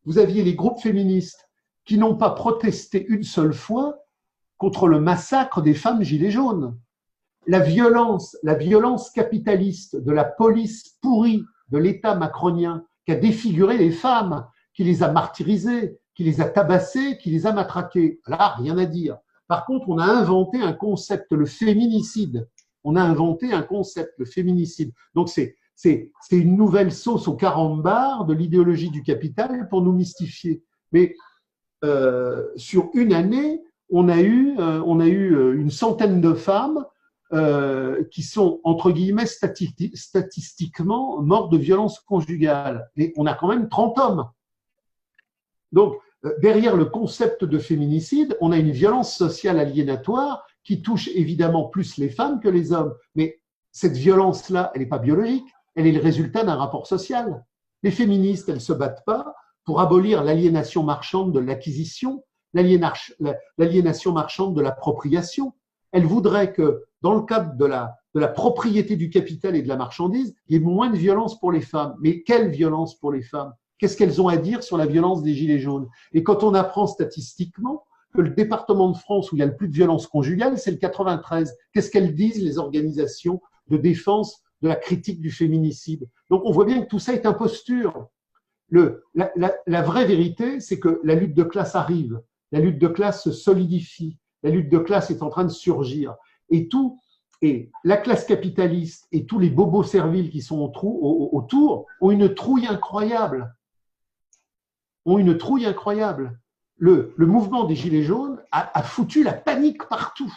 vous aviez les groupes féministes qui n'ont pas protesté une seule fois contre le massacre des femmes gilets jaunes. La violence capitaliste de la police pourrie de l'État macronien qui a défiguré les femmes, qui les a martyrisées, qui les a tabassées, qui les a matraquées. Là, rien à dire. Par contre, on a inventé un concept, le féminicide. On a inventé un concept, le féminicide. Donc, c'est une nouvelle sauce au carambar de l'idéologie du capital pour nous mystifier. Mais sur une année, on a eu une centaine de femmes qui sont, entre guillemets, statistiquement mortes de violence conjugale. Et on a quand même 30 hommes. Donc, derrière le concept de féminicide, on a une violence sociale aliénatoire qui touche évidemment plus les femmes que les hommes. Mais cette violence-là, elle n'est pas biologique, elle est le résultat d'un rapport social. Les féministes, elles ne se battent pas pour abolir l'aliénation marchande de l'acquisition, l'aliénation marchande de l'appropriation. Elles voudraient que, dans le cadre de la propriété du capital et de la marchandise, il y ait moins de violence pour les femmes. Mais quelle violence pour les femmes? Qu'est-ce qu'elles ont à dire sur la violence des Gilets jaunes? Et quand on apprend statistiquement que le département de France où il y a le plus de violence conjugale, c'est le 93, qu'est-ce qu'elles disent, les organisations de défense de la critique du féminicide? Donc on voit bien que tout ça est imposture. La vraie vérité, c'est que la lutte de classe arrive, la lutte de classe se solidifie, la lutte de classe est en train de surgir. Et la classe capitaliste et tous les bobos serviles qui sont autour ont une trouille incroyable. Le mouvement des Gilets jaunes a foutu la panique partout.